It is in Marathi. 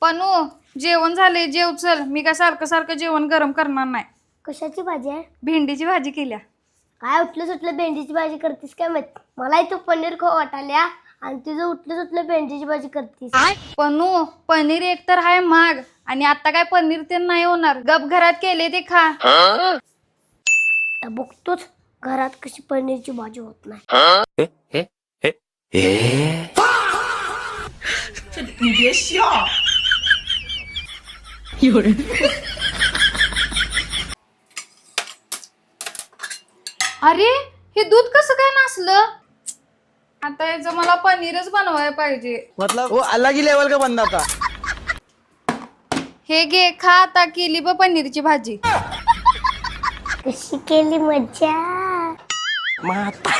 पनू जेवण झाले, जेव चल. मी काय सारखं सारखं जेवण गरम करणार नाही. कशाची भाजी आहे? भेंडीची भाजी केल्या. काय उठलं सुटलं भेंडीची भाजी करतीस काय माहित? मला इथं पनीर खाऊ वाटाल्या आणि तुझं उठलं सुटलं भेंडीची भाजी करतीस. पनू पनीर एक तर आहे महाग आणि आता काय पनीर ते नाही होणार. गप घरात केले ते खा. आता बघतोच घरात कशी पनीरची भाजी होत नाही. अरे हे दूध कसं काय नसलं? आता याचं मला पनीरच बनवायला पाहिजे. मतलब वो अलग ही लेवल का बंदा था. हे घे खा. आता केली बघ पनीरची भाजी. कशी केली मज्जा. माता